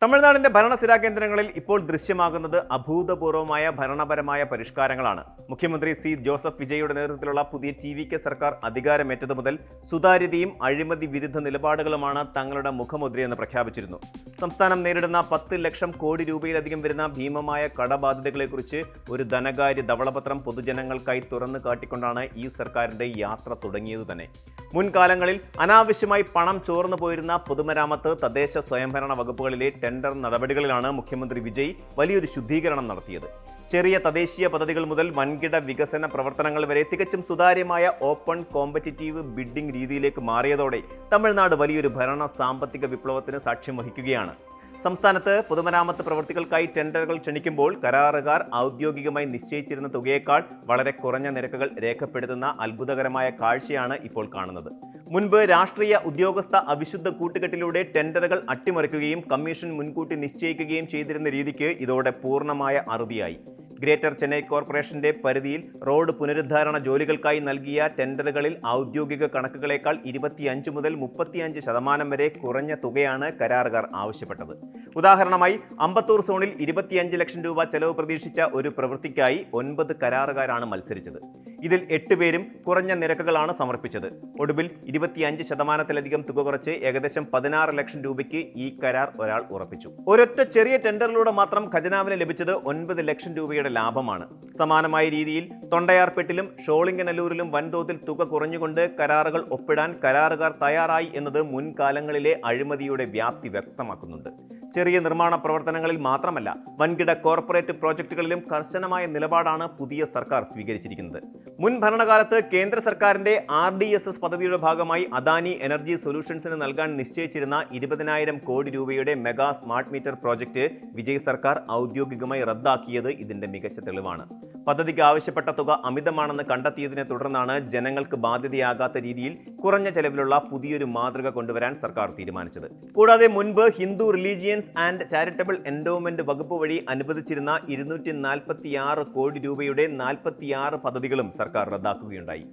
തമിഴ്നാടിന്റെ ഭരണസിരാ കേന്ദ്രങ്ങളിൽ ഇപ്പോൾ ദൃശ്യമാകുന്നത് അഭൂതപൂർവമായ ഭരണപരമായ പരിഷ്കാരങ്ങളാണ്. മുഖ്യമന്ത്രി സി ജോസഫ് വിജയുടെ നേതൃത്വത്തിലുള്ള പുതിയ ടി.വി.കെ സർക്കാർ അധികാരമേറ്റതു മുതൽ സുതാര്യതയും അഴിമതി വിരുദ്ധ നിലപാടുകളുമാണ് തങ്ങളുടെ മുഖമുദ്രയെന്ന് പ്രഖ്യാപിച്ചിരുന്നു. സംസ്ഥാനം നേരിടുന്ന 10 ലക്ഷം കോടി രൂപയിലധികം വരുന്ന ഭീമമായ കടബാധ്യതകളെക്കുറിച്ച് ഒരു ധനകാര്യ ധവളപത്രം പൊതുജനങ്ങൾക്കായി തുറന്നു കാട്ടിക്കൊണ്ടാണ് ഈ സർക്കാരിന്റെ യാത്ര തുടങ്ങിയത് തന്നെ. മുൻകാലങ്ങളിൽ അനാവശ്യമായി പണം ചോർന്നു പോയിരുന്ന പൊതുമരാമത്ത്, തദ്ദേശ സ്വയംഭരണ വകുപ്പുകളിലെ ടെൻഡർ നടപടികളിലാണ് മുഖ്യമന്ത്രി വിജയ് വലിയൊരു ശുദ്ധീകരണം നടത്തിയത്. ചെറിയ തദ്ദേശീയ പദ്ധതികൾ മുതൽ വൻകിട വികസന പ്രവർത്തനങ്ങൾ വരെ തികച്ചും സുതാര്യമായ ഓപ്പൺ കോമ്പറ്റിറ്റീവ് ബിഡ്ഡിംഗ് രീതിയിലേക്ക് മാറിയതോടെ തമിഴ്നാട് വലിയൊരു ഭരണ സാമ്പത്തിക വിപ്ലവത്തിന് സാക്ഷ്യം വഹിക്കുകയാണ്. സംസ്ഥാനത്ത് പൊതുമരാമത്ത് പ്രവൃത്തികൾക്കായി ടെൻഡറുകൾ ക്ഷണിക്കുമ്പോൾ കരാറുകാർ ഔദ്യോഗികമായി നിശ്ചയിച്ചിരുന്ന തുകയേക്കാൾ വളരെ കുറഞ്ഞ നിരക്കുകൾ രേഖപ്പെടുത്തുന്ന അത്ഭുതകരമായ കാഴ്ചയാണ് ഇപ്പോൾ കാണുന്നത്. മുൻപ് രാഷ്ട്രീയ ഉദ്യോഗസ്ഥ അവിശുദ്ധ കൂട്ടുകെട്ടിലൂടെ ടെൻഡറുകൾ അട്ടിമറിക്കുകയും കമ്മീഷൻ മുൻകൂട്ടി നിശ്ചയിക്കുകയും ചെയ്തിരുന്ന രീതിക്ക് ഇതോടെ പൂർണ്ണമായ അറുതിയായി. ഗ്രേറ്റർ ചെന്നൈ കോർപ്പറേഷന്റെ പരിധിയിൽ റോഡ് പുനരുദ്ധാരണ ജോലികൾക്കായി നൽകിയ ടെൻഡറുകളിൽ ഔദ്യോഗിക കണക്കുകളേക്കാൾ 25 മുതൽ 35% വരെ കുറഞ്ഞ തുകയാണ് കരാറുകാർ ആവശ്യപ്പെട്ടത്. ഉദാഹരണമായി അമ്പത്തൂർ സോണിൽ 25 ലക്ഷം രൂപ ചെലവ് പ്രതീക്ഷിച്ച ഒരു പ്രവൃത്തിക്കായി 9 കരാറുകാരാണ് മത്സരിച്ചത്. ഇതിൽ 8 പേരും കുറഞ്ഞ നിരക്കുകളാണ് സമർപ്പിച്ചത്. ഒടുവിൽ 25%-ലധികം തുക കുറച്ച് ഏകദേശം 16 ലക്ഷം രൂപയ്ക്ക് ഈ കരാർ ഒരാൾ ഉറപ്പിച്ചു. ഒരൊറ്റ ചെറിയ ടെൻഡറിലൂടെ മാത്രം ഖജനാവിന് ലഭിച്ചത് 9 ലക്ഷം രൂപയുടെ ലാഭമാണ്. സമാനമായ രീതിയിൽ തൊണ്ടയാർപെട്ടിലും ഷോളിംഗനല്ലൂരിലും വൻതോതിൽ തുക കുറഞ്ഞുകൊണ്ട് കരാറുകൾ ഒപ്പിടാൻ കരാറുകാർ തയ്യാറായി എന്നത് മുൻകാലങ്ങളിലെ അഴിമതിയുടെ വ്യാപ്തി വ്യക്തമാക്കുന്നുണ്ട്. ചെറിയ നിർമ്മാണ പ്രവർത്തനങ്ങളിൽ മാത്രമല്ല, വൻകിട കോർപ്പറേറ്റ് പ്രോജക്റ്റുകളിലും കർശനമായ നിലപാടാണ് പുതിയ സർക്കാർ സ്വീകരിച്ചിരിക്കുന്നത്. മുൻ ഭരണകാലത്ത് കേന്ദ്ര സർക്കാരിന്റെ RDSS പദ്ധതിയുടെ ഭാഗമായി അദാനി എനർജി സൊല്യൂഷൻസിന് നൽകാൻ നിശ്ചയിച്ചിരുന്ന 20,000 കോടി രൂപയുടെ mega smart metre project Vijay സർക്കാർ ഔദ്യോഗികമായി റദ്ദാക്കിയത് ഇതിന്റെ മികച്ച തെളിവാണ്. പദ്ധതിക്ക് ആവശ്യപ്പെട്ട തുക അമിതമാണെന്ന് കണ്ടെത്തിയതിനെ തുടർന്നാണ് ജനങ്ങൾക്ക് ബാധ്യതയാകാത്ത രീതിയിൽ കുറഞ്ഞ ചെലവിലുള്ള പുതിയൊരു മാതൃക കൊണ്ടുവരാൻ സർക്കാർ തീരുമാനിച്ചത്. കൂടാതെ മുൻപ് Hindu religions and charitable endowment വകുപ്പ് വഴി അനുവദിച്ചിരുന്ന 246 കോടി രൂപയുടെ 46 പദ്ധതികളും സർക്കാർ റദ്ദാക്കുകയുണ്ടായി.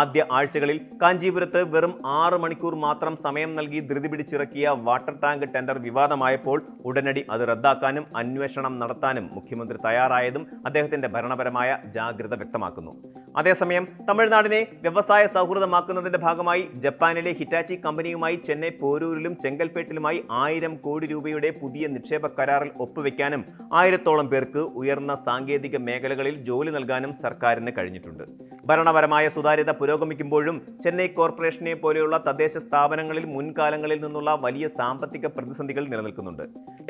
ആദ്യ ആഴ്ചകളിൽ കാഞ്ചീപുരത്ത് വെറും 6 മണിക്കൂർ മാത്രം സമയം നൽകി ധൃതി പിടിച്ചിറക്കിയ വാട്ടർ ടാങ്ക് ടെൻഡർ വിവാദമായപ്പോൾ ഉടനടി അത് റദ്ദാക്കാനും അന്വേഷണം നടത്താനും മുഖ്യമന്ത്രി തയ്യാറായതും അദ്ദേഹത്തിന്റെ ഭരണപരമായ ജാഗ്രത വ്യക്തമാക്കുന്നു. അതേസമയം തമിഴ്നാടിനെ വ്യവസായ സൗഹൃദമാക്കുന്നതിന്റെ ഭാഗമായി ജപ്പാനിലെ ഹിറ്റാച്ചി കമ്പനിയുമായി ചെന്നൈ പോരൂരിലും ചെങ്കൽപ്പേട്ടിലുമായി 1000 കോടി രൂപയുടെ പുതിയ നിക്ഷേപ കരാറിൽ ഒപ്പുവെക്കാനും 1000-ഓളം പേർക്ക് ഉയർന്ന സാങ്കേതിക മേഖലകളിൽ ജോലി നൽകാനും സർക്കാരിന് കഴിഞ്ഞിട്ടുണ്ട്. ഭരണപരമായ സുതാര്യത പുരോഗമിക്കുമ്പോഴും ചെന്നൈ കോർപ്പറേഷനെ പോലെയുള്ള തദ്ദേശ സ്ഥാപനങ്ങളിൽ മുൻകാലങ്ങളിൽ നിന്നുള്ള വലിയ സാമ്പത്തിക പ്രതിസന്ധികൾ നിലനിൽക്കുന്നുണ്ട്.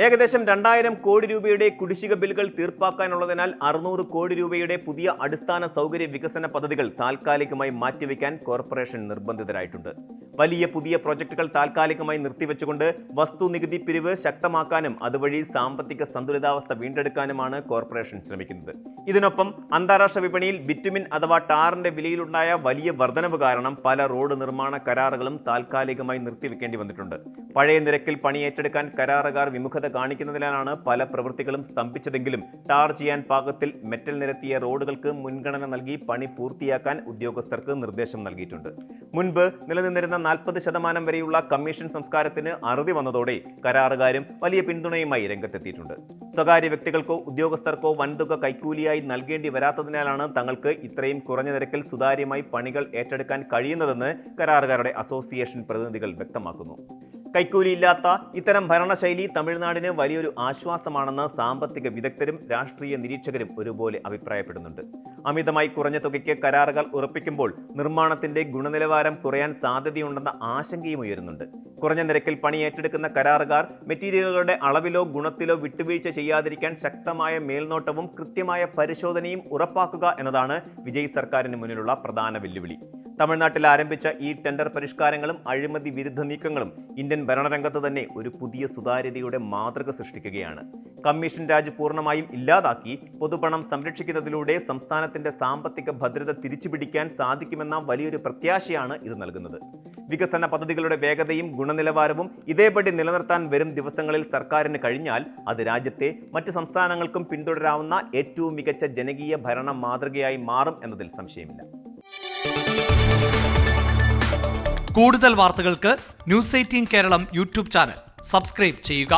ഏകദേശം 2000 കോടി രൂപയുടെ കുടിശ്ശിക ബില്ലുകൾ തീർപ്പാക്കാനുള്ളതിനാൽ 600 കോടി രൂപയുടെ പുതിയ അടിസ്ഥാന സൗകര്യ വികസന പദ്ധതികൾ താൽക്കാലികമായി മാറ്റിവെക്കാൻ കോർപ്പറേഷൻ നിർബന്ധിതരായിട്ടുണ്ട്. വലിയ പുതിയ പ്രോജക്റ്റുകൾ താൽക്കാലികമായി നിർത്തിവെച്ചുകൊണ്ട് വസ്തുനികുതി പിരിവ് ശക്തമാക്കാനും അതുവഴി സാമ്പത്തിക സന്തുലിതാവസ്ഥ വീണ്ടെടുക്കാനുമാണ് കോർപ്പറേഷൻ ശ്രമിക്കുന്നത്. ഇതിനൊപ്പം അന്താരാഷ്ട്ര വിപണിയിൽ ബിറ്റുമിൻ അഥവാ ടാറിന്റെ വിലയിലുണ്ടായ വലിയ വർധനവ് കാരണം പല റോഡ് നിർമ്മാണ കരാറുകളും താൽക്കാലികമായി നിർത്തിവെക്കേണ്ടി വന്നിട്ടുണ്ട്. പഴയ നിരക്കിൽ പണി ഏറ്റെടുക്കാൻ കരാറുകാർ വിമുഖത കാണിക്കുന്നതിനാലാണ് പല പ്രവൃത്തികളും സ്തംഭിച്ചതെങ്കിലും ടാർ ചെയ്യാൻ പാകത്തിൽ മെറ്റൽ നിരത്തിയ റോഡുകൾക്ക് മുൻഗണന നൽകി പണി പൂർത്തിയാക്കാൻ ഉദ്യോഗസ്ഥർക്ക് നിർദ്ദേശം നൽകിയിട്ടുണ്ട്. മുൻപ് നിലനിന്നിരുന്ന 40% വരെയുള്ള കമ്മീഷൻ സംസ്കാരത്തിന് അറുതി വന്നതോടെ കരാറുകാരും വലിയ പിന്തുണയുമായി രംഗത്തെത്തിയിട്ടുണ്ട്. സ്വകാര്യ വ്യക്തികൾക്കോ ഉദ്യോഗസ്ഥർക്കോ വൻതുക കൈക്കൂലിയായി നൽകേണ്ടി വരാത്തതിനാലാണ് തങ്ങൾക്ക് ഇത്രയും കുറഞ്ഞ നിരക്കിൽ സുതാര്യമായി പണികൾ ഏറ്റെടുക്കാൻ കഴിയുന്നതെന്ന് കരാറുകാരുടെ അസോസിയേഷൻ പ്രതിനിധികൾ വ്യക്തമാക്കുന്നു. കൈക്കൂലിയില്ലാത്ത ഇത്തരം ഭരണശൈലി തമിഴ്നാടിന് വലിയൊരു ആശ്വാസമാണെന്ന് സാമ്പത്തിക വിദഗ്ധരും രാഷ്ട്രീയ നിരീക്ഷകരും ഒരുപോലെ അഭിപ്രായപ്പെടുന്നുണ്ട്. അമിതമായി കുറഞ്ഞ തുകയ്ക്ക് കരാറുകൾ ഉറപ്പിക്കുമ്പോൾ നിർമ്മാണത്തിന്റെ ഗുണനിലവാരം കുറയാൻ സാധ്യതയുണ്ടെന്ന ആശങ്കയും ഉയരുന്നുണ്ട്. കുറഞ്ഞ നിരക്കിൽ പണി ഏറ്റെടുക്കുന്ന കരാറുകാർ മെറ്റീരിയലുകളുടെ അളവിലോ ഗുണത്തിലോ വിട്ടുവീഴ്ച ചെയ്യാതിരിക്കാൻ ശക്തമായ മേൽനോട്ടവും കൃത്യമായ പരിശോധനയും ഉറപ്പാക്കുക എന്നതാണ് വിജയ് സർക്കാരിന് മുന്നിലുള്ള പ്രധാന വെല്ലുവിളി. തമിഴ്നാട്ടിൽ ആരംഭിച്ച ഈ ടെൻഡർ പരിഷ്കാരങ്ങളും അഴിമതി വിരുദ്ധ നീക്കങ്ങളും ഇന്ത്യൻ ഭരണരംഗത്ത് തന്നെ ഒരു പുതിയ സുതാര്യതയുടെ മാതൃക സൃഷ്ടിക്കുകയാണ്. കമ്മീഷൻ രാജ് പൂർണ്ണമായും ഇല്ലാതാക്കി പൊതുപണം സംരക്ഷിക്കുന്നതിലൂടെ സംസ്ഥാനത്തിന്റെ സാമ്പത്തിക ഭദ്രത തിരിച്ചുപിടിക്കാൻ സാധിക്കുമെന്ന വലിയൊരു പ്രത്യാശയാണ് ഇത് നൽകുന്നത്. വികസന പദ്ധതികളുടെ വേഗതയും ഗുണനിലവാരവും ഇതേപടി നിലനിർത്താൻ വരും ദിവസങ്ങളിൽ സർക്കാരിന് കഴിഞ്ഞാൽ അത് രാജ്യത്തെ മറ്റ് സംസ്ഥാനങ്ങൾക്കും പിന്തുടരാവുന്ന ഏറ്റവും മികച്ച ജനകീയ ഭരണ മാതൃകയായി മാറും എന്നതിൽ സംശയമില്ല. കൂടുതൽ വാർത്തകൾക്ക് news 18 Keralam YouTube channel subscribe ചെയ്യുക.